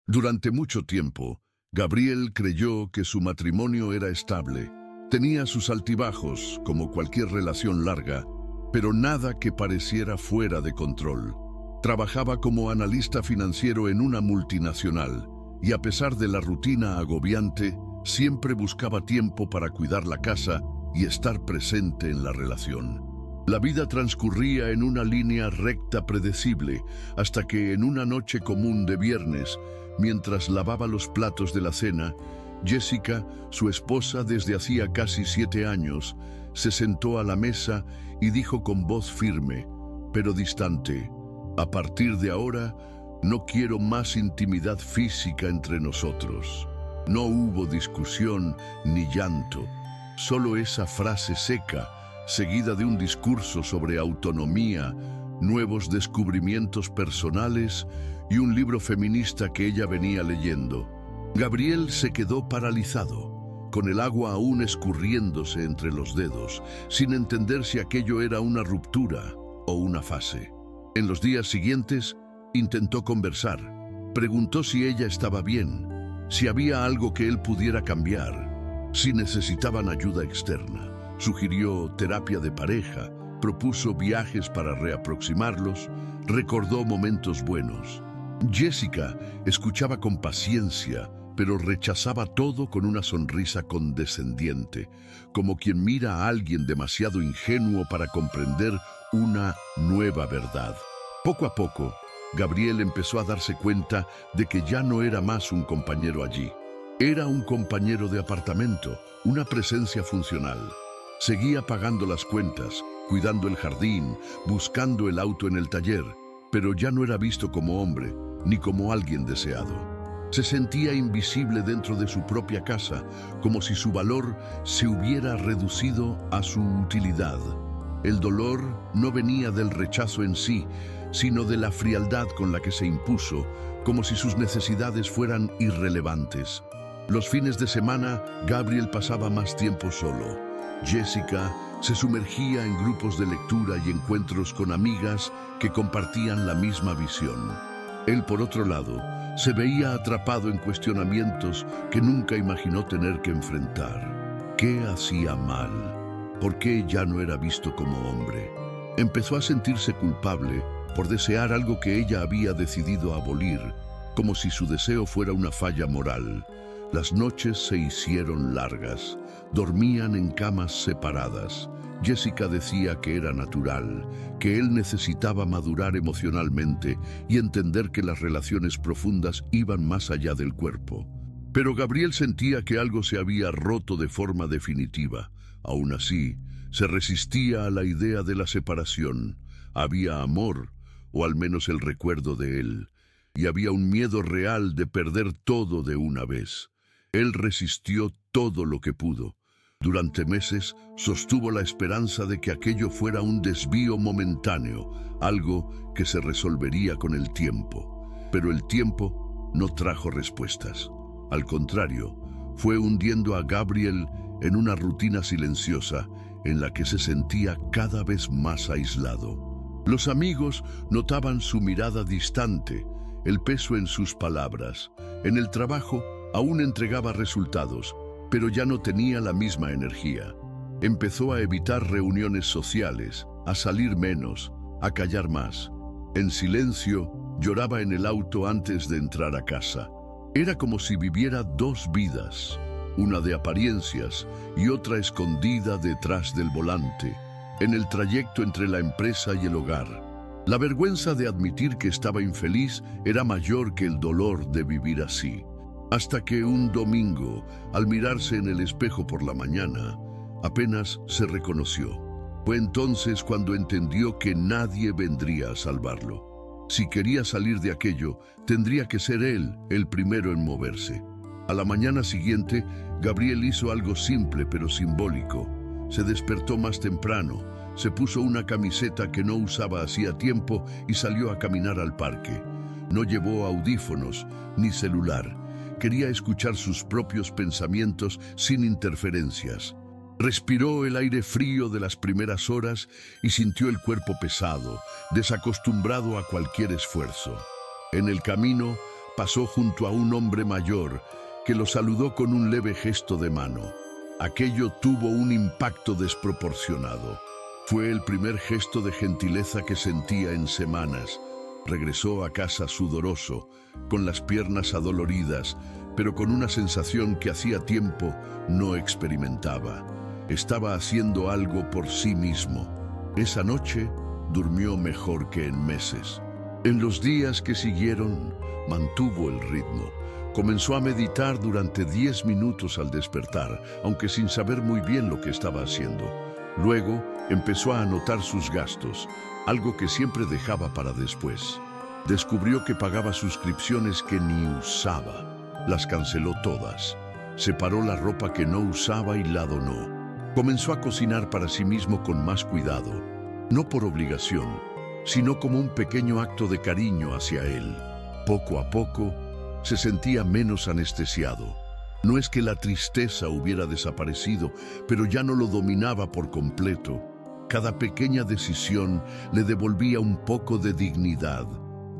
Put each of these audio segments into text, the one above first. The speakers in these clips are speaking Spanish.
Durante mucho tiempo, Gabriel creyó que su matrimonio era estable. Tenía sus altibajos, como cualquier relación larga, pero nada que pareciera fuera de control. Trabajaba como analista financiero en una multinacional y, a pesar de la rutina agobiante, siempre buscaba tiempo para cuidar la casa y estar presente en la relación. La vida transcurría en una línea recta predecible, hasta que en una noche común de viernes, mientras lavaba los platos de la cena, Jessica, su esposa desde hacía casi 7 años, se sentó a la mesa y dijo con voz firme, pero distante: «A partir de ahora, no quiero más intimidad física entre nosotros». No hubo discusión ni llanto, solo esa frase seca, seguida de un discurso sobre autonomía, nuevos descubrimientos personales y un libro feminista que ella venía leyendo. Gabriel se quedó paralizado, con el agua aún escurriéndose entre los dedos, sin entender si aquello era una ruptura o una fase. En los días siguientes, intentó conversar. Preguntó si ella estaba bien, si había algo que él pudiera cambiar, si necesitaban ayuda externa. Sugirió terapia de pareja, propuso viajes para reaproximarlos, recordó momentos buenos. Jessica escuchaba con paciencia, pero rechazaba todo con una sonrisa condescendiente, como quien mira a alguien demasiado ingenuo para comprender una nueva verdad. Poco a poco, Gabriel empezó a darse cuenta de que ya no era más un compañero allí. Era un compañero de apartamento, una presencia funcional. Seguía pagando las cuentas, cuidando el jardín, buscando el auto en el taller, pero ya no era visto como hombre, ni como alguien deseado. Se sentía invisible dentro de su propia casa, como si su valor se hubiera reducido a su utilidad. El dolor no venía del rechazo en sí, sino de la frialdad con la que se impuso, como si sus necesidades fueran irrelevantes. Los fines de semana, Gabriel pasaba más tiempo solo. Jessica se sumergía en grupos de lectura y encuentros con amigas que compartían la misma visión. Él, por otro lado, se veía atrapado en cuestionamientos que nunca imaginó tener que enfrentar. ¿Qué hacía mal? ¿Por qué ya no era visto como hombre? Empezó a sentirse culpable por desear algo que ella había decidido abolir, como si su deseo fuera una falla moral. Las noches se hicieron largas. Dormían en camas separadas. Jessica decía que era natural, que él necesitaba madurar emocionalmente y entender que las relaciones profundas iban más allá del cuerpo. Pero Gabriel sentía que algo se había roto de forma definitiva. Aún así, se resistía a la idea de la separación. Había amor, o al menos el recuerdo de él, y había un miedo real de perder todo de una vez. Él resistió todo lo que pudo. Durante meses sostuvo la esperanza de que aquello fuera un desvío momentáneo, algo que se resolvería con el tiempo. Pero el tiempo no trajo respuestas. Al contrario, fue hundiendo a Gabriel en una rutina silenciosa en la que se sentía cada vez más aislado. Los amigos notaban su mirada distante, el peso en sus palabras. En el trabajo aún entregaba resultados, pero ya no tenía la misma energía. Empezó a evitar reuniones sociales, a salir menos, a callar más. En silencio, lloraba en el auto antes de entrar a casa. Era como si viviera 2 vidas, una de apariencias y otra escondida detrás del volante, en el trayecto entre la empresa y el hogar. La vergüenza de admitir que estaba infeliz era mayor que el dolor de vivir así. Hasta que un domingo, al mirarse en el espejo por la mañana, apenas se reconoció. Fue entonces cuando entendió que nadie vendría a salvarlo. Si quería salir de aquello, tendría que ser él el primero en moverse. A la mañana siguiente, Gabriel hizo algo simple pero simbólico. Se despertó más temprano, se puso una camiseta que no usaba hacía tiempo y salió a caminar al parque. No llevó audífonos ni celular. Quería escuchar sus propios pensamientos sin interferencias. Respiró el aire frío de las primeras horas y sintió el cuerpo pesado, desacostumbrado a cualquier esfuerzo. En el camino, pasó junto a un hombre mayor que lo saludó con un leve gesto de mano. Aquello tuvo un impacto desproporcionado. Fue el primer gesto de gentileza que sentía en semanas. Regresó a casa sudoroso, con las piernas adoloridas, pero con una sensación que hacía tiempo no experimentaba. Estaba haciendo algo por sí mismo. Esa noche durmió mejor que en meses. En los días que siguieron, mantuvo el ritmo. Comenzó a meditar durante 10 minutos al despertar, aunque sin saber muy bien lo que estaba haciendo. Luego empezó a anotar sus gastos, algo que siempre dejaba para después. Descubrió que pagaba suscripciones que ni usaba. Las canceló todas. Separó la ropa que no usaba y la donó. Comenzó a cocinar para sí mismo con más cuidado, no por obligación, sino como un pequeño acto de cariño hacia él. Poco a poco, se sentía menos anestesiado. No es que la tristeza hubiera desaparecido, pero ya no lo dominaba por completo. Cada pequeña decisión le devolvía un poco de dignidad.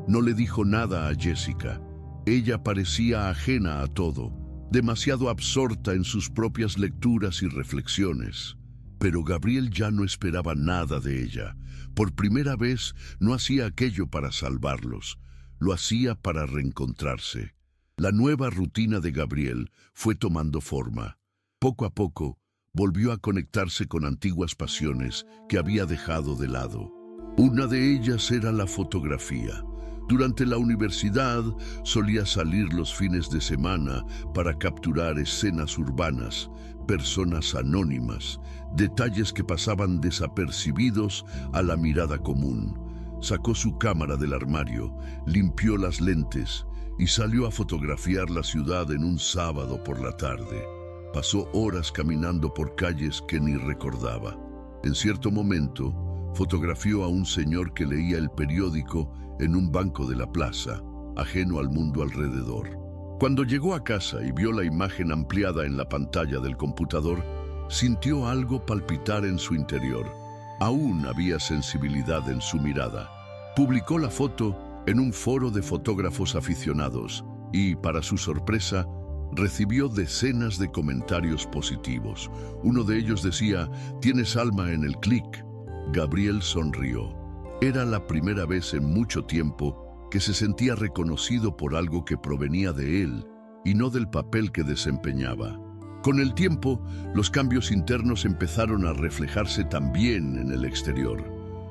No le dijo nada a Jessica. Ella parecía ajena a todo, demasiado absorta en sus propias lecturas y reflexiones. Pero Gabriel ya no esperaba nada de ella. Por primera vez no hacía aquello para salvarlos, lo hacía para reencontrarse. La nueva rutina de Gabriel fue tomando forma. Poco a poco, volvió a conectarse con antiguas pasiones que había dejado de lado. Una de ellas era la fotografía. Durante la universidad solía salir los fines de semana para capturar escenas urbanas, personas anónimas, detalles que pasaban desapercibidos a la mirada común. Sacó su cámara del armario, limpió las lentes y salió a fotografiar la ciudad en un sábado por la tarde. Pasó horas caminando por calles que ni recordaba. En cierto momento, fotografió a un señor que leía el periódico en un banco de la plaza, ajeno al mundo alrededor. Cuando llegó a casa y vio la imagen ampliada en la pantalla del computador, sintió algo palpitar en su interior. Aún había sensibilidad en su mirada. Publicó la foto en un foro de fotógrafos aficionados y, para su sorpresa, recibió decenas de comentarios positivos. Uno de ellos decía: «Tienes alma en el clic». Gabriel sonrió. Era la primera vez en mucho tiempo que se sentía reconocido por algo que provenía de él y no del papel que desempeñaba. Con el tiempo, los cambios internos empezaron a reflejarse también en el exterior.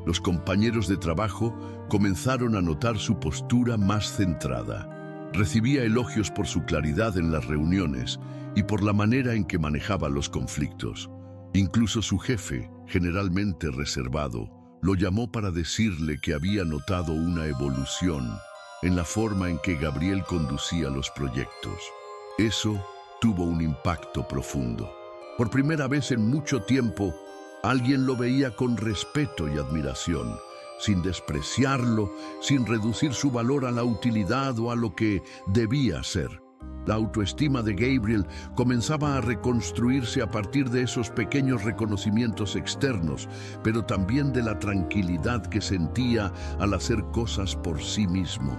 Los compañeros de trabajo comenzaron a notar su postura más centrada. Recibía elogios por su claridad en las reuniones y por la manera en que manejaba los conflictos. Incluso su jefe, generalmente reservado, lo llamó para decirle que había notado una evolución en la forma en que Gabriel conducía los proyectos. Eso tuvo un impacto profundo. Por primera vez en mucho tiempo, alguien lo veía con respeto y admiración, sin despreciarlo, sin reducir su valor a la utilidad o a lo que debía ser. La autoestima de Gabriel comenzaba a reconstruirse a partir de esos pequeños reconocimientos externos, pero también de la tranquilidad que sentía al hacer cosas por sí mismo.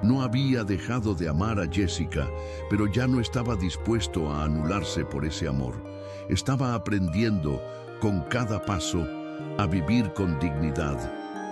No había dejado de amar a Jessica, pero ya no estaba dispuesto a anularse por ese amor. Estaba aprendiendo, con cada paso, a vivir con dignidad,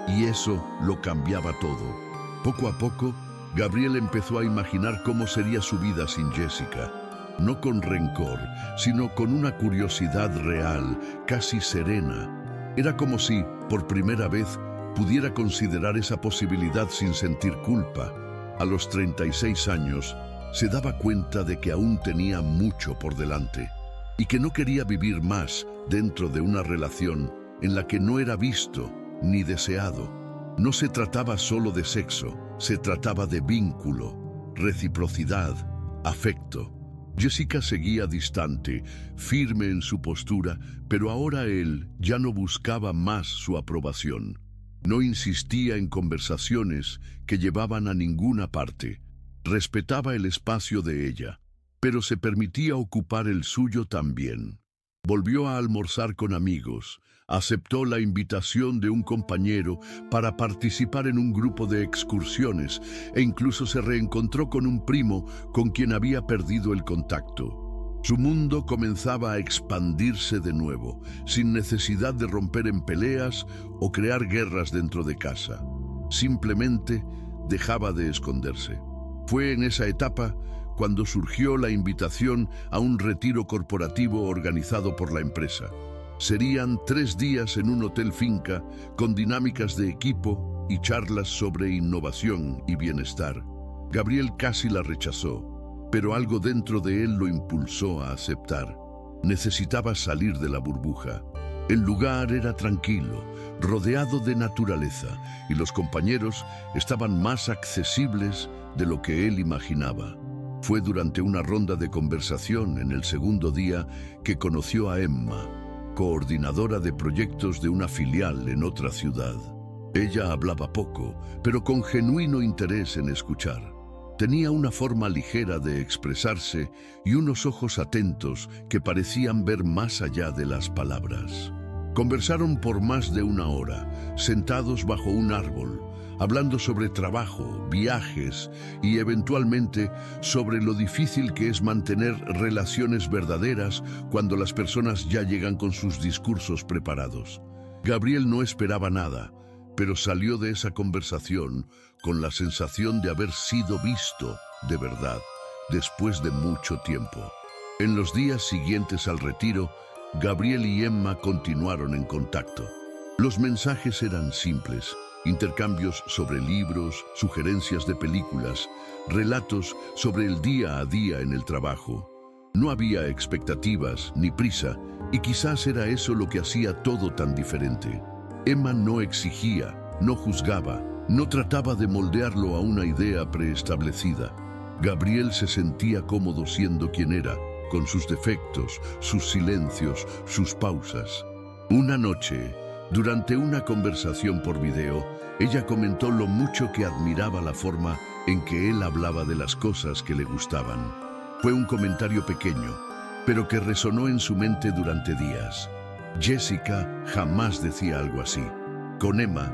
y eso lo cambiaba todo. Poco a poco, Gabriel empezó a imaginar cómo sería su vida sin Jessica. No con rencor, sino con una curiosidad real, casi serena. Era como si, por primera vez, pudiera considerar esa posibilidad sin sentir culpa. A los 36 años, se daba cuenta de que aún tenía mucho por delante y que no quería vivir más dentro de una relación en la que no era visto ni deseado. No se trataba solo de sexo, se trataba de vínculo, reciprocidad, afecto. Jessica seguía distante, firme en su postura, pero ahora él ya no buscaba más su aprobación. No insistía en conversaciones que llevaban a ninguna parte. Respetaba el espacio de ella, pero se permitía ocupar el suyo también. Volvió a almorzar con amigos, aceptó la invitación de un compañero para participar en un grupo de excursiones e incluso se reencontró con un primo con quien había perdido el contacto. Su mundo comenzaba a expandirse de nuevo, sin necesidad de romper en peleas o crear guerras dentro de casa. Simplemente dejaba de esconderse. Fue en esa etapa cuando surgió la invitación a un retiro corporativo organizado por la empresa. Serían 3 días en un hotel finca con dinámicas de equipo y charlas sobre innovación y bienestar. Gabriel casi la rechazó, pero algo dentro de él lo impulsó a aceptar. Necesitaba salir de la burbuja. El lugar era tranquilo, rodeado de naturaleza, y los compañeros estaban más accesibles de lo que él imaginaba. Fue durante una ronda de conversación en el segundo día que conoció a Emma, coordinadora de proyectos de una filial en otra ciudad. Ella hablaba poco, pero con genuino interés en escuchar. Tenía una forma ligera de expresarse y unos ojos atentos que parecían ver más allá de las palabras. Conversaron por más de 1 hora, sentados bajo un árbol, hablando sobre trabajo, viajes y eventualmente sobre lo difícil que es mantener relaciones verdaderas cuando las personas ya llegan con sus discursos preparados. Gabriel no esperaba nada, pero salió de esa conversación con la sensación de haber sido visto de verdad, después de mucho tiempo. En los días siguientes al retiro, Gabriel y Emma continuaron en contacto. Los mensajes eran simples: intercambios sobre libros, sugerencias de películas, relatos sobre el día a día en el trabajo. No había expectativas ni prisa, y quizás era eso lo que hacía todo tan diferente. Emma no exigía, no juzgaba, no trataba de moldearlo a una idea preestablecida. Gabriel se sentía cómodo siendo quien era, con sus defectos, sus silencios, sus pausas. Una noche, durante una conversación por video, ella comentó lo mucho que admiraba la forma en que él hablaba de las cosas que le gustaban. Fue un comentario pequeño, pero que resonó en su mente durante días. Jessica jamás decía algo así. Con Emma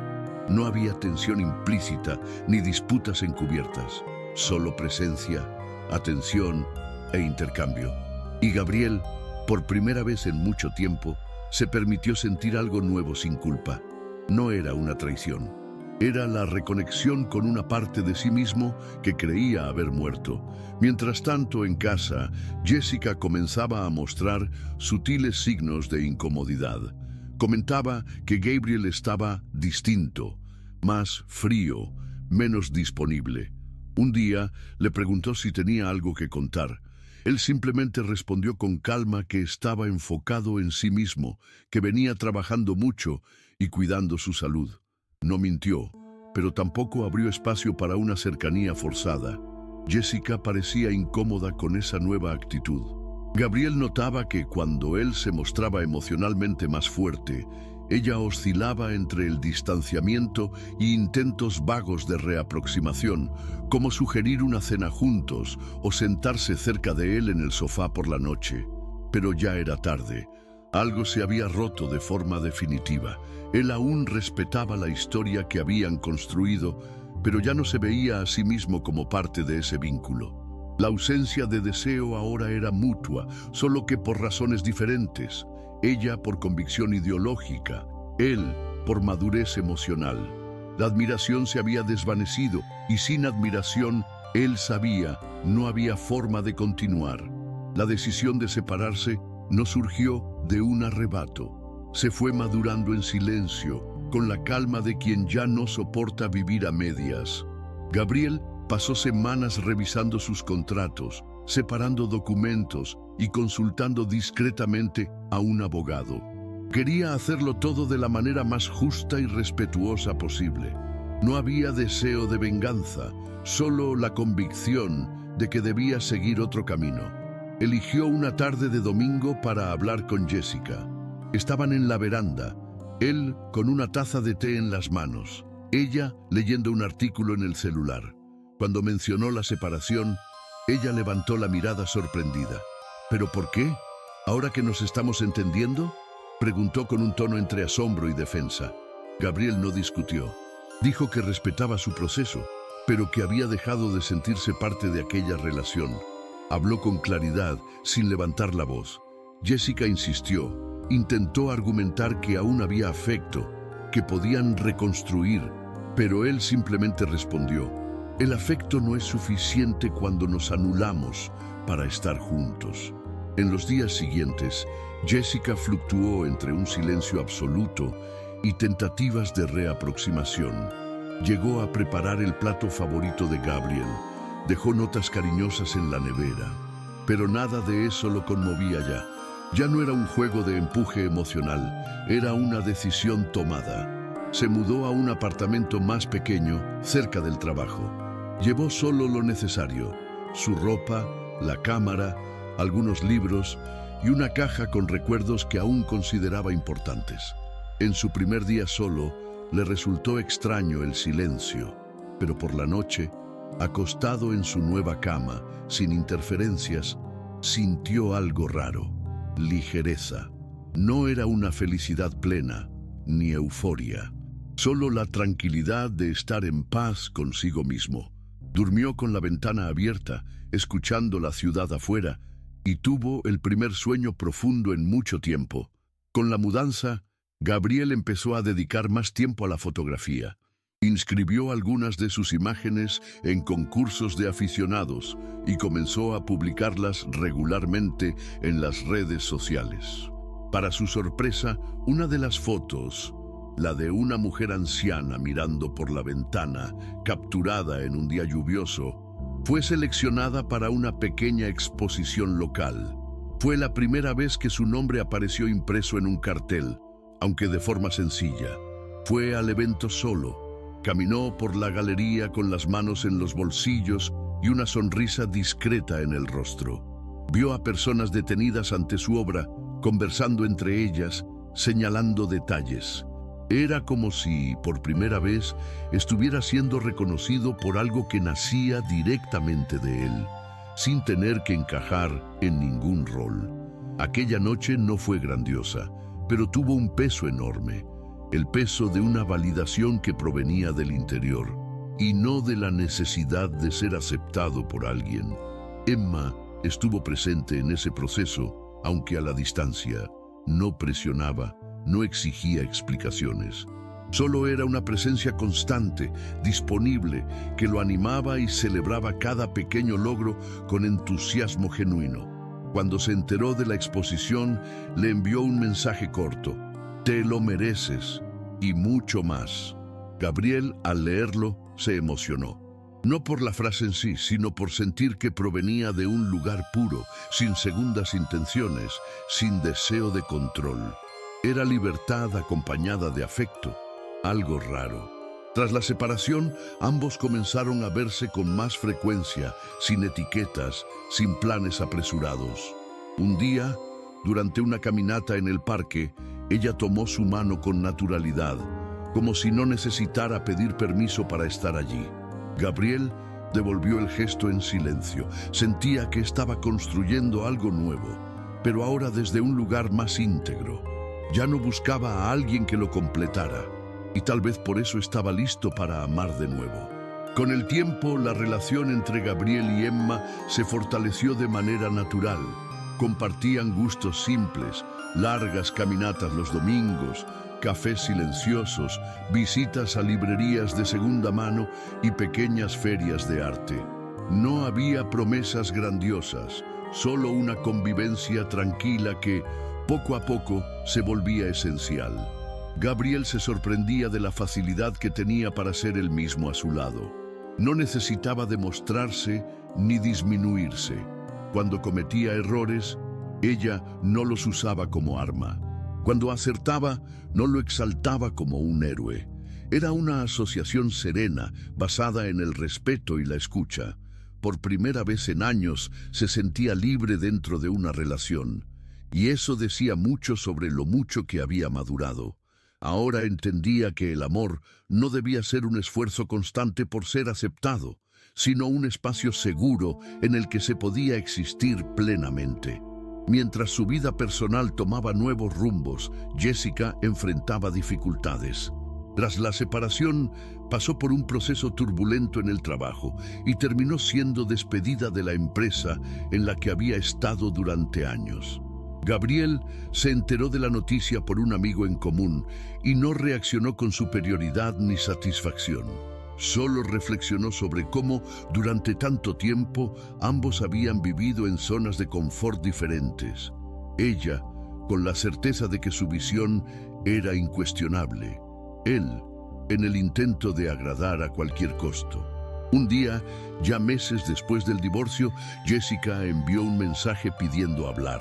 no había tensión implícita ni disputas encubiertas, solo presencia, atención e intercambio. Y Gabriel, por primera vez en mucho tiempo, se permitió sentir algo nuevo sin culpa. No era una traición. Era la reconexión con una parte de sí mismo que creía haber muerto. Mientras tanto, en casa, Jessica comenzaba a mostrar sutiles signos de incomodidad. Comentaba que Gabriel estaba distinto, más frío, menos disponible. Un día le preguntó si tenía algo que contar. Él simplemente respondió con calma que estaba enfocado en sí mismo, que venía trabajando mucho y cuidando su salud. No mintió, pero tampoco abrió espacio para una cercanía forzada. Jessica parecía incómoda con esa nueva actitud. Gabriel notaba que cuando él se mostraba emocionalmente más fuerte, ella oscilaba entre el distanciamiento e intentos vagos de reaproximación, como sugerir una cena juntos o sentarse cerca de él en el sofá por la noche. Pero ya era tarde. Algo se había roto de forma definitiva. Él aún respetaba la historia que habían construido, pero ya no se veía a sí mismo como parte de ese vínculo. La ausencia de deseo ahora era mutua, solo que por razones diferentes. Ella por convicción ideológica, él por madurez emocional. La admiración se había desvanecido y sin admiración, él sabía, no había forma de continuar. La decisión de separarse no surgió de un arrebato. Se fue madurando en silencio, con la calma de quien ya no soporta vivir a medias. Gabriel pasó semanas revisando sus contratos, separando documentos y consultando discretamente a un abogado. Quería hacerlo todo de la manera más justa y respetuosa posible. No había deseo de venganza, solo la convicción de que debía seguir otro camino. Eligió una tarde de domingo para hablar con Jessica. Estaban en la veranda, él con una taza de té en las manos, ella leyendo un artículo en el celular. Cuando mencionó la separación, ella levantó la mirada sorprendida. ¿Pero por qué? ¿Ahora que nos estamos entendiendo?, preguntó con un tono entre asombro y defensa. Gabriel no discutió. Dijo que respetaba su proceso, pero que había dejado de sentirse parte de aquella relación. Habló con claridad, sin levantar la voz. Jessica insistió, intentó argumentar que aún había afecto, que podían reconstruir, pero él simplemente respondió: el afecto no es suficiente cuando nos anulamos para estar juntos. En los días siguientes, Jessica fluctuó entre un silencio absoluto y tentativas de reaproximación. Llegó a preparar el plato favorito de Gabriel, dejó notas cariñosas en la nevera, pero nada de eso lo conmovía ya. Ya no era un juego de empuje emocional, era una decisión tomada. Se mudó a un apartamento más pequeño, cerca del trabajo. Llevó solo lo necesario: su ropa, la cámara, algunos libros y una caja con recuerdos que aún consideraba importantes. En su primer día solo, le resultó extraño el silencio, pero por la noche, acostado en su nueva cama, sin interferencias, sintió algo raro: ligereza. No era una felicidad plena, ni euforia, solo la tranquilidad de estar en paz consigo mismo. Durmió con la ventana abierta, escuchando la ciudad afuera, y tuvo el primer sueño profundo en mucho tiempo. Con la mudanza, Gabriel empezó a dedicar más tiempo a la fotografía. Inscribió algunas de sus imágenes en concursos de aficionados y comenzó a publicarlas regularmente en las redes sociales. Para su sorpresa, una de las fotos, la de una mujer anciana mirando por la ventana, capturada en un día lluvioso, fue seleccionada para una pequeña exposición local. Fue la primera vez que su nombre apareció impreso en un cartel, aunque de forma sencilla. Fue al evento solo. Caminó por la galería con las manos en los bolsillos y una sonrisa discreta en el rostro. Vio a personas detenidas ante su obra, conversando entre ellas, señalando detalles. Era como si, por primera vez, estuviera siendo reconocido por algo que nacía directamente de él, sin tener que encajar en ningún rol. Aquella noche no fue grandiosa, pero tuvo un peso enorme. El peso de una validación que provenía del interior y no de la necesidad de ser aceptado por alguien. Emma estuvo presente en ese proceso, aunque a la distancia. No presionaba, no exigía explicaciones. Solo era una presencia constante, disponible, que lo animaba y celebraba cada pequeño logro con entusiasmo genuino. Cuando se enteró de la exposición, le envió un mensaje corto: «Te lo mereces», y mucho más. Gabriel, al leerlo, se emocionó. No por la frase en sí, sino por sentir que provenía de un lugar puro, sin segundas intenciones, sin deseo de control. Era libertad acompañada de afecto, algo raro. Tras la separación, ambos comenzaron a verse con más frecuencia, sin etiquetas, sin planes apresurados. Un día, durante una caminata en el parque, ella tomó su mano con naturalidad, como si no necesitara pedir permiso para estar allí. Gabriel devolvió el gesto en silencio. Sentía que estaba construyendo algo nuevo, pero ahora desde un lugar más íntegro. Ya no buscaba a alguien que lo completara, y tal vez por eso estaba listo para amar de nuevo. Con el tiempo, la relación entre Gabriel y Emma se fortaleció de manera natural. Compartían gustos simples, largas caminatas los domingos, cafés silenciosos, visitas a librerías de segunda mano y pequeñas ferias de arte. No había promesas grandiosas, solo una convivencia tranquila que, poco a poco, se volvía esencial. Gabriel se sorprendía de la facilidad que tenía para ser él mismo a su lado. No necesitaba demostrarse ni disminuirse. Cuando cometía errores, ella no los usaba como arma. Cuando acertaba, no lo exaltaba como un héroe. Era una asociación serena, basada en el respeto y la escucha. Por primera vez en años, se sentía libre dentro de una relación. Y eso decía mucho sobre lo mucho que había madurado. Ahora entendía que el amor no debía ser un esfuerzo constante por ser aceptado, sino un espacio seguro en el que se podía existir plenamente. Mientras su vida personal tomaba nuevos rumbos, Jessica enfrentaba dificultades. Tras la separación, pasó por un proceso turbulento en el trabajo y terminó siendo despedida de la empresa en la que había estado durante años. Gabriel se enteró de la noticia por un amigo en común y no reaccionó con superioridad ni satisfacción. Solo reflexionó sobre cómo, durante tanto tiempo, ambos habían vivido en zonas de confort diferentes. Ella, con la certeza de que su visión era incuestionable. Él, en el intento de agradar a cualquier costo. Un día, ya meses después del divorcio, Jessica envió un mensaje pidiendo hablar.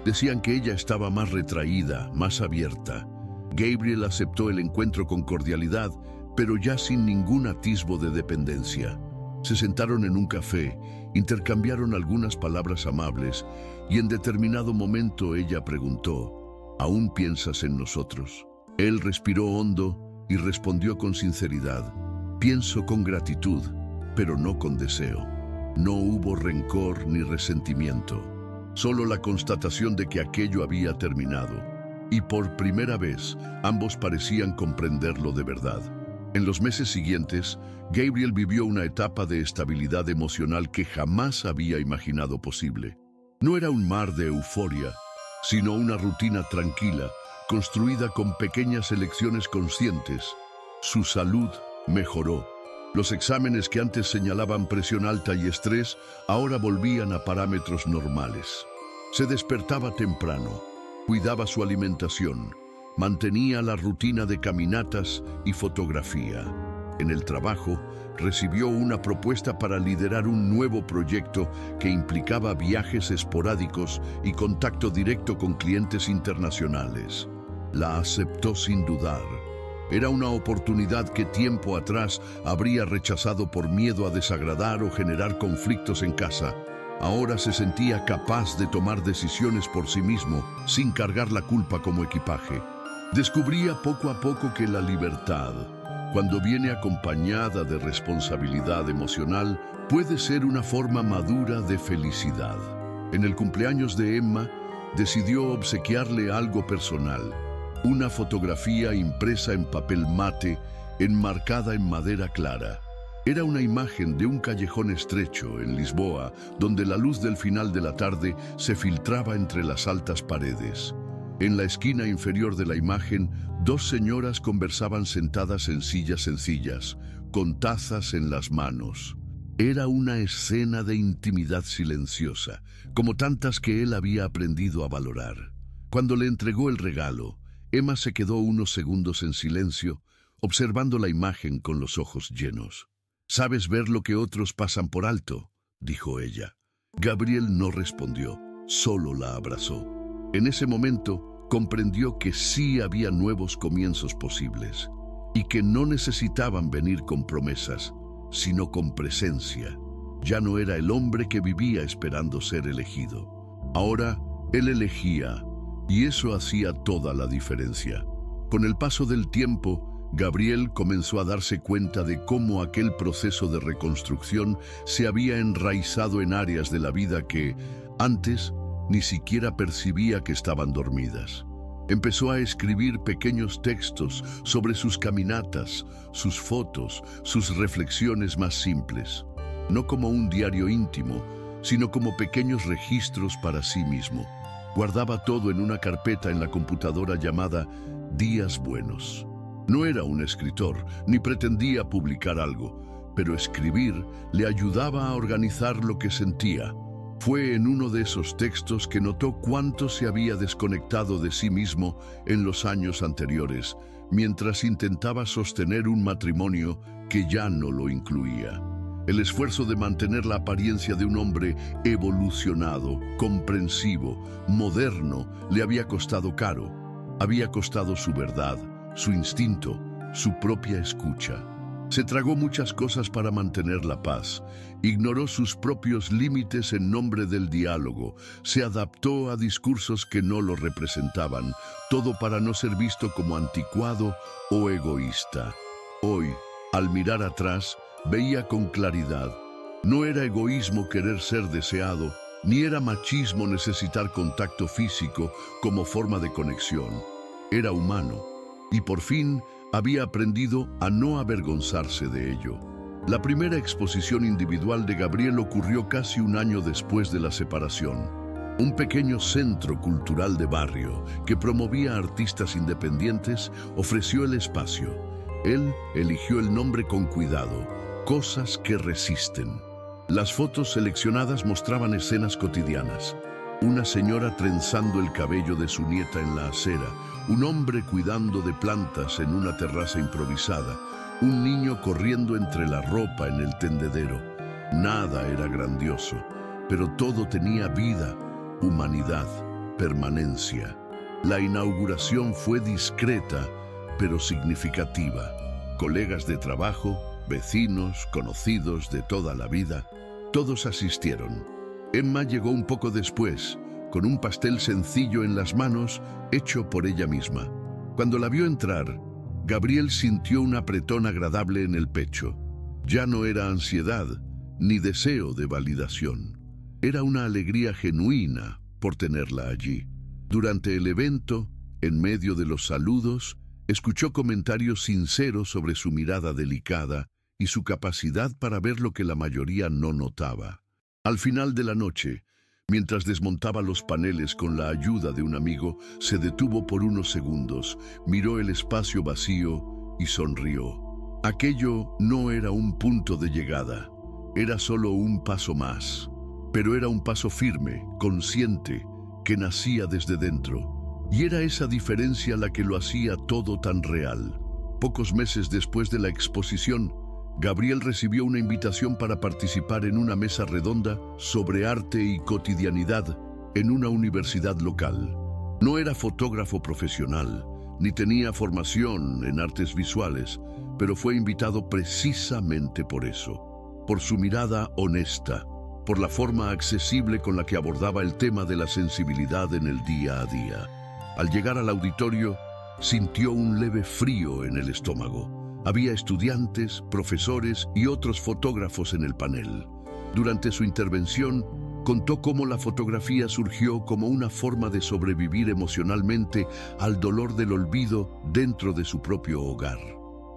Decían que ella estaba más retraída, más abierta. Gabriel aceptó el encuentro con cordialidad, pero ya sin ningún atisbo de dependencia. Se sentaron en un café, intercambiaron algunas palabras amables y en determinado momento ella preguntó: ¿aún piensas en nosotros? Él respiró hondo y respondió con sinceridad: pienso con gratitud, pero no con deseo. No hubo rencor ni resentimiento, solo la constatación de que aquello había terminado. Y por primera vez, ambos parecían comprenderlo de verdad. En los meses siguientes, Gabriel vivió una etapa de estabilidad emocional que jamás había imaginado posible. No era un mar de euforia, sino una rutina tranquila, construida con pequeñas elecciones conscientes. Su salud mejoró. Los exámenes que antes señalaban presión alta y estrés, ahora volvían a parámetros normales. Se despertaba temprano, cuidaba su alimentación, mantenía la rutina de caminatas y fotografía. En el trabajo, recibió una propuesta para liderar un nuevo proyecto que implicaba viajes esporádicos y contacto directo con clientes internacionales. La aceptó sin dudar. Era una oportunidad que tiempo atrás habría rechazado por miedo a desagradar o generar conflictos en casa. Ahora se sentía capaz de tomar decisiones por sí mismo, sin cargar la culpa como equipaje. Descubría poco a poco que la libertad, cuando viene acompañada de responsabilidad emocional, puede ser una forma madura de felicidad. En el cumpleaños de Emma, decidió obsequiarle algo personal: una fotografía impresa en papel mate, enmarcada en madera clara. Era una imagen de un callejón estrecho en Lisboa, donde la luz del final de la tarde se filtraba entre las altas paredes. En la esquina inferior de la imagen, dos señoras conversaban sentadas en sillas sencillas, con tazas en las manos. Era una escena de intimidad silenciosa, como tantas que él había aprendido a valorar. Cuando le entregó el regalo, Emma se quedó unos segundos en silencio, observando la imagen con los ojos llenos. «¿Sabes ver lo que otros pasan por alto?», dijo ella. Gabriel no respondió, solo la abrazó. En ese momento, comprendió que sí había nuevos comienzos posibles y que no necesitaban venir con promesas, sino con presencia. Ya no era el hombre que vivía esperando ser elegido. Ahora, él elegía, y eso hacía toda la diferencia. Con el paso del tiempo, Gabriel comenzó a darse cuenta de cómo aquel proceso de reconstrucción se había enraizado en áreas de la vida que, antes, ni siquiera percibía que estaban dormidas. Empezó a escribir pequeños textos sobre sus caminatas, sus fotos, sus reflexiones más simples. No como un diario íntimo, sino como pequeños registros para sí mismo. Guardaba todo en una carpeta en la computadora llamada Días Buenos. No era un escritor, ni pretendía publicar algo, pero escribir le ayudaba a organizar lo que sentía. Fue en uno de esos textos que notó cuánto se había desconectado de sí mismo en los años anteriores, mientras intentaba sostener un matrimonio que ya no lo incluía. El esfuerzo de mantener la apariencia de un hombre evolucionado, comprensivo, moderno, le había costado caro. Había costado su verdad, su instinto, su propia escucha. Se tragó muchas cosas para mantener la paz, ignoró sus propios límites en nombre del diálogo, se adaptó a discursos que no lo representaban, todo para no ser visto como anticuado o egoísta. Hoy, al mirar atrás, veía con claridad. No era egoísmo querer ser deseado, Ni era machismo necesitar contacto físico como forma de conexión. Era humano, y por fin había aprendido a no avergonzarse de ello. La primera exposición individual de Gabriel ocurrió casi un año después de la separación. Un pequeño centro cultural de barrio que promovía artistas independientes ofreció el espacio. Él eligió el nombre con cuidado: Cosas que resisten. Las fotos seleccionadas mostraban escenas cotidianas. Una señora trenzando el cabello de su nieta en la acera, un hombre cuidando de plantas en una terraza improvisada, un niño corriendo entre la ropa en el tendedero. Nada era grandioso, pero todo tenía vida, humanidad, permanencia. La inauguración fue discreta, pero significativa. Colegas de trabajo, vecinos, conocidos de toda la vida, todos asistieron. Emma llegó un poco después, con un pastel sencillo en las manos, hecho por ella misma. Cuando la vio entrar, Gabriel sintió un apretón agradable en el pecho. Ya no era ansiedad, ni deseo de validación. Era una alegría genuina por tenerla allí. Durante el evento, en medio de los saludos, escuchó comentarios sinceros sobre su mirada delicada y su capacidad para ver lo que la mayoría no notaba. Al final de la noche, mientras desmontaba los paneles con la ayuda de un amigo, se detuvo por unos segundos, miró el espacio vacío y sonrió. Aquello no era un punto de llegada, era solo un paso más, pero era un paso firme, consciente, que nacía desde dentro. Y era esa diferencia la que lo hacía todo tan real. Pocos meses después de la exposición, Gabriel recibió una invitación para participar en una mesa redonda sobre arte y cotidianidad en una universidad local. No era fotógrafo profesional, ni tenía formación en artes visuales, pero fue invitado precisamente por eso, por su mirada honesta, por la forma accesible con la que abordaba el tema de la sensibilidad en el día a día. Al llegar al auditorio, sintió un leve frío en el estómago. Había estudiantes, profesores y otros fotógrafos en el panel. Durante su intervención, contó cómo la fotografía surgió como una forma de sobrevivir emocionalmente al dolor del olvido dentro de su propio hogar.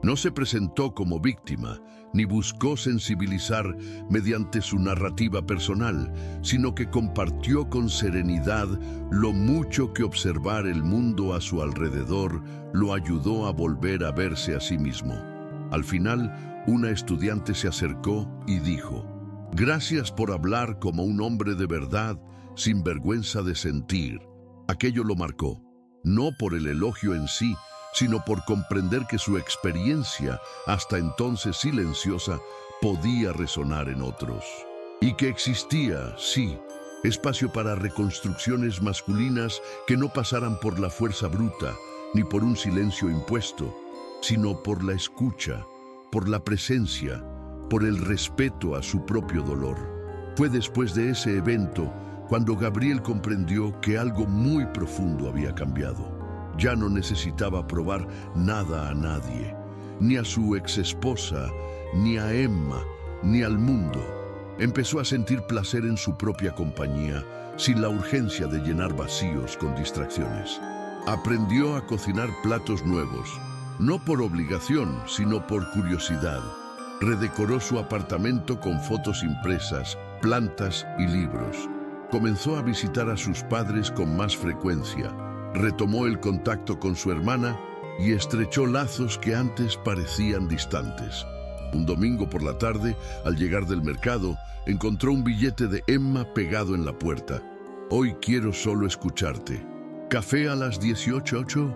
No se presentó como víctima, ni buscó sensibilizar mediante su narrativa personal, sino que compartió con serenidad lo mucho que observar el mundo a su alrededor lo ayudó a volver a verse a sí mismo. Al final, una estudiante se acercó y dijo: «Gracias por hablar como un hombre de verdad, sin vergüenza de sentir». Aquello lo marcó, no por el elogio en sí, sino por comprender que su experiencia, hasta entonces silenciosa, podía resonar en otros. Y que existía, sí, espacio para reconstrucciones masculinas que no pasaran por la fuerza bruta, ni por un silencio impuesto, sino por la escucha, por la presencia, por el respeto a su propio dolor. Fue después de ese evento cuando Gabriel comprendió que algo muy profundo había cambiado. Ya no necesitaba probar nada a nadie, ni a su exesposa, ni a Emma, ni al mundo. Empezó a sentir placer en su propia compañía, sin la urgencia de llenar vacíos con distracciones. Aprendió a cocinar platos nuevos, no por obligación, sino por curiosidad. Redecoró su apartamento con fotos impresas, plantas y libros. Comenzó a visitar a sus padres con más frecuencia. Retomó el contacto con su hermana y estrechó lazos que antes parecían distantes. Un domingo por la tarde, al llegar del mercado, encontró un billete de Emma pegado en la puerta. «Hoy quiero solo escucharte. ¿Café a las 18:08?»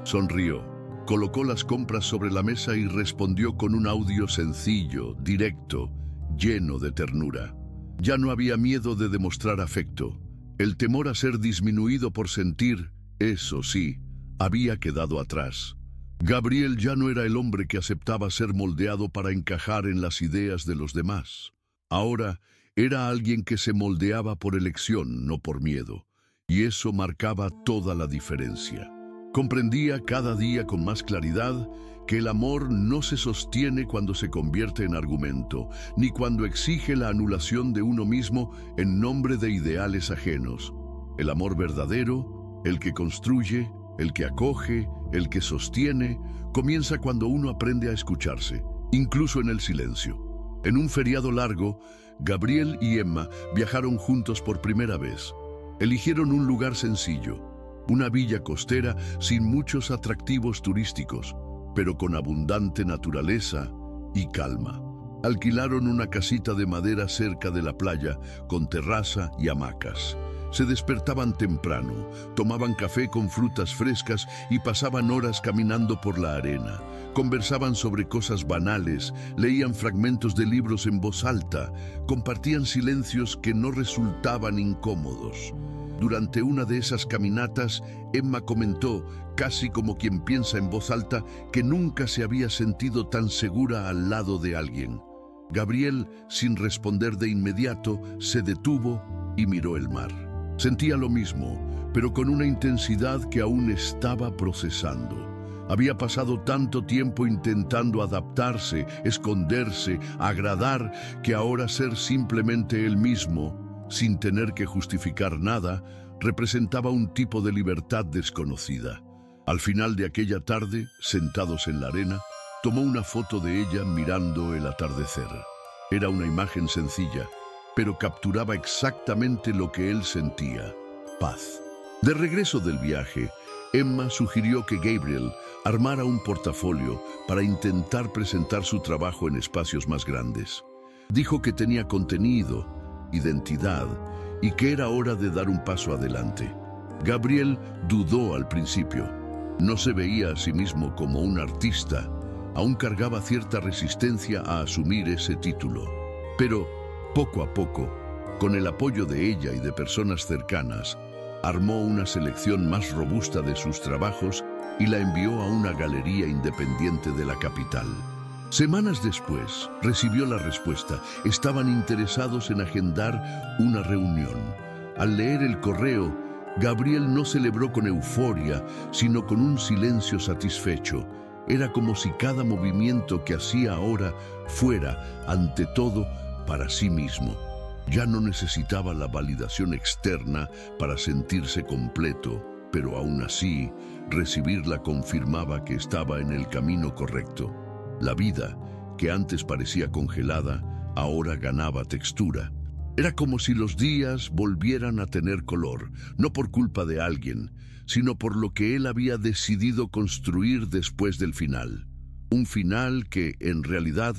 Sonrió, colocó las compras sobre la mesa y respondió con un audio sencillo, directo, lleno de ternura. Ya no había miedo de demostrar afecto. El temor a ser disminuido por sentir, eso sí, había quedado atrás. Gabriel ya no era el hombre que aceptaba ser moldeado para encajar en las ideas de los demás. Ahora era alguien que se moldeaba por elección, no por miedo, y eso marcaba toda la diferencia. Comprendía cada día con más claridad que el amor no se sostiene cuando se convierte en argumento, ni cuando exige la anulación de uno mismo en nombre de ideales ajenos. El amor verdadero, el que construye, el que acoge, el que sostiene, comienza cuando uno aprende a escucharse, incluso en el silencio. En un feriado largo, Gabriel y Emma viajaron juntos por primera vez. Eligieron un lugar sencillo, una villa costera sin muchos atractivos turísticos, pero con abundante naturaleza y calma. Alquilaron una casita de madera cerca de la playa, con terraza y hamacas. Se despertaban temprano, tomaban café con frutas frescas y pasaban horas caminando por la arena. Conversaban sobre cosas banales, leían fragmentos de libros en voz alta, compartían silencios que no resultaban incómodos. Durante una de esas caminatas, Emma comentó, casi como quien piensa en voz alta, que nunca se había sentido tan segura al lado de alguien. Gabriel, sin responder de inmediato, se detuvo y miró el mar. Sentía lo mismo, pero con una intensidad que aún estaba procesando. Había pasado tanto tiempo intentando adaptarse, esconderse, agradar, que ahora ser simplemente él mismo, sin tener que justificar nada, representaba un tipo de libertad desconocida. Al final de aquella tarde, sentados en la arena, tomó una foto de ella mirando el atardecer. Era una imagen sencilla, pero capturaba exactamente lo que él sentía: paz. De regreso del viaje, Emma sugirió que Gabriel armara un portafolio para intentar presentar su trabajo en espacios más grandes. Dijo que tenía contenido, identidad, y que era hora de dar un paso adelante. Gabriel dudó al principio. No se veía a sí mismo como un artista. Aún cargaba cierta resistencia a asumir ese título. Pero, poco a poco, con el apoyo de ella y de personas cercanas, armó una selección más robusta de sus trabajos y la envió a una galería independiente de la capital. Semanas después, recibió la respuesta. Estaban interesados en agendar una reunión. Al leer el correo, Gabriel no celebró con euforia, sino con un silencio satisfecho. Era como si cada movimiento que hacía ahora fuera, ante todo, para sí mismo. Ya no necesitaba la validación externa para sentirse completo, pero aún así, recibirla confirmaba que estaba en el camino correcto. La vida, que antes parecía congelada, ahora ganaba textura. Era como si los días volvieran a tener color, no por culpa de alguien, sino por lo que él había decidido construir después del final. Un final que, en realidad,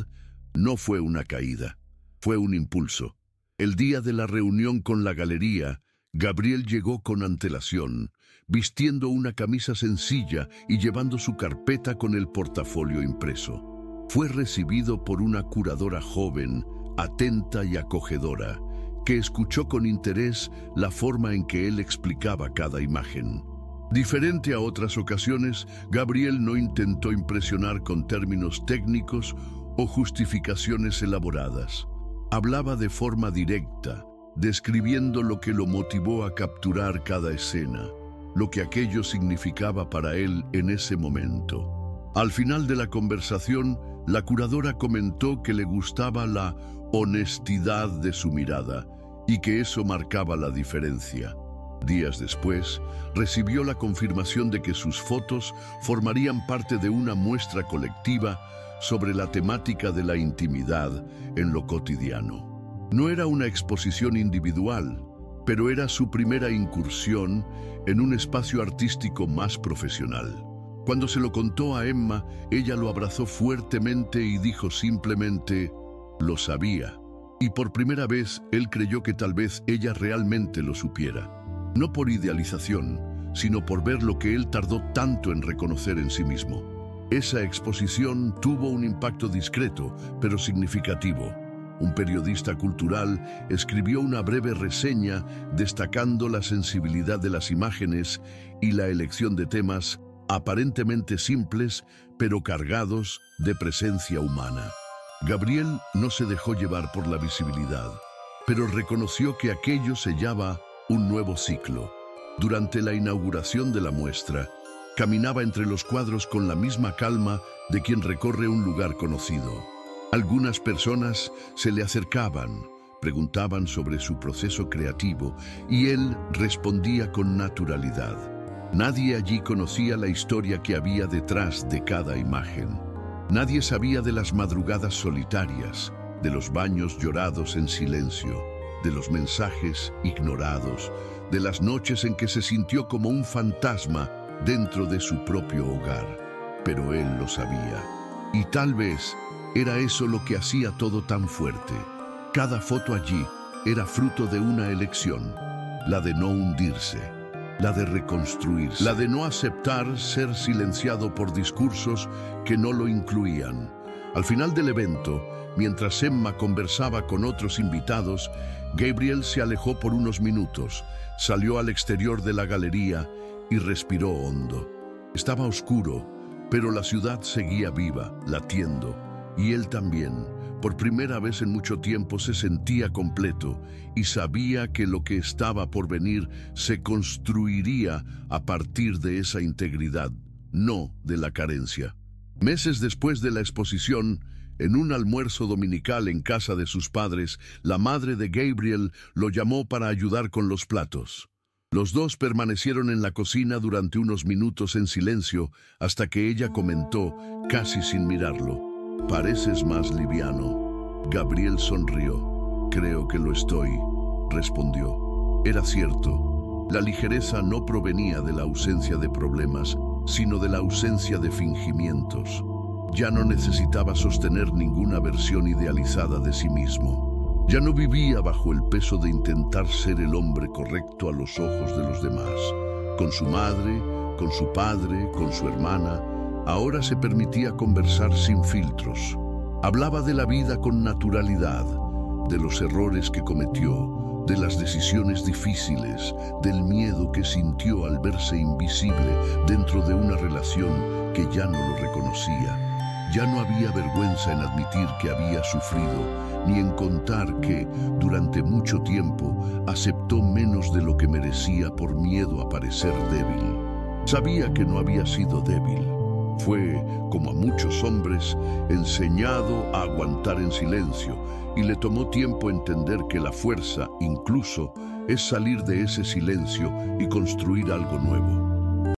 no fue una caída, fue un impulso. El día de la reunión con la galería, Gabriel llegó con antelación, vistiendo una camisa sencilla y llevando su carpeta con el portafolio impreso. Fue recibido por una curadora joven, atenta y acogedora, que escuchó con interés la forma en que él explicaba cada imagen. Diferente a otras ocasiones, Gabriel no intentó impresionar con términos técnicos o justificaciones elaboradas. Hablaba de forma directa, describiendo lo que lo motivó a capturar cada escena, lo que aquello significaba para él en ese momento. Al final de la conversación, la curadora comentó que le gustaba la honestidad de su mirada y que eso marcaba la diferencia. Días después, recibió la confirmación de que sus fotos formarían parte de una muestra colectiva sobre la temática de la intimidad en lo cotidiano. No era una exposición individual, pero era su primera incursión en un espacio artístico más profesional. Cuando se lo contó a Emma, ella lo abrazó fuertemente y dijo simplemente, lo sabía. Y por primera vez, él creyó que tal vez ella realmente lo supiera. No por idealización, sino por ver lo que él tardó tanto en reconocer en sí mismo. Esa exposición tuvo un impacto discreto, pero significativo. Un periodista cultural escribió una breve reseña destacando la sensibilidad de las imágenes y la elección de temas aparentemente simples, pero cargados de presencia humana. Gabriel no se dejó llevar por la visibilidad, pero reconoció que aquello sellaba un nuevo ciclo. Durante la inauguración de la muestra, Caminaba entre los cuadros con la misma calma de quien recorre un lugar conocido. Algunas personas se le acercaban, preguntaban sobre su proceso creativo y él respondía con naturalidad. Nadie allí conocía la historia que había detrás de cada imagen. Nadie sabía de las madrugadas solitarias, de los baños llorados en silencio, de los mensajes ignorados, de las noches en que se sintió como un fantasma dentro de su propio hogar. Pero él lo sabía. Y tal vez era eso lo que hacía todo tan fuerte. Cada foto allí era fruto de una elección, la de no hundirse, la de reconstruirse, la de no aceptar ser silenciado por discursos que no lo incluían. Al final del evento, mientras Emma conversaba con otros invitados, Gabriel se alejó por unos minutos, salió al exterior de la galería y respiró hondo. Estaba oscuro, pero la ciudad seguía viva, latiendo, y él también. Por primera vez en mucho tiempo se sentía completo y sabía que lo que estaba por venir se construiría a partir de esa integridad, no de la carencia. Meses después de la exposición, en un almuerzo dominical en casa de sus padres, la madre de Gabriel lo llamó para ayudar con los platos. Los dos permanecieron en la cocina durante unos minutos en silencio hasta que ella comentó, casi sin mirarlo: «Pareces más liviano». Gabriel sonrió. «Creo que lo estoy», respondió. Era cierto. La ligereza no provenía de la ausencia de problemas, sino de la ausencia de fingimientos. Ya no necesitaba sostener ninguna versión idealizada de sí mismo. Ya no vivía bajo el peso de intentar ser el hombre correcto a los ojos de los demás. Con su madre, con su padre, con su hermana, ahora se permitía conversar sin filtros. Hablaba de la vida con naturalidad, de los errores que cometió, de las decisiones difíciles, del miedo que sintió al verse invisible dentro de una relación que ya no lo reconocía. Ya no había vergüenza en admitir que había sufrido, ni en contar que, durante mucho tiempo, aceptó menos de lo que merecía por miedo a parecer débil. Sabía que no había sido débil. Fue, como a muchos hombres, enseñado a aguantar en silencio, y le tomó tiempo entender que la fuerza, incluso, es salir de ese silencio y construir algo nuevo.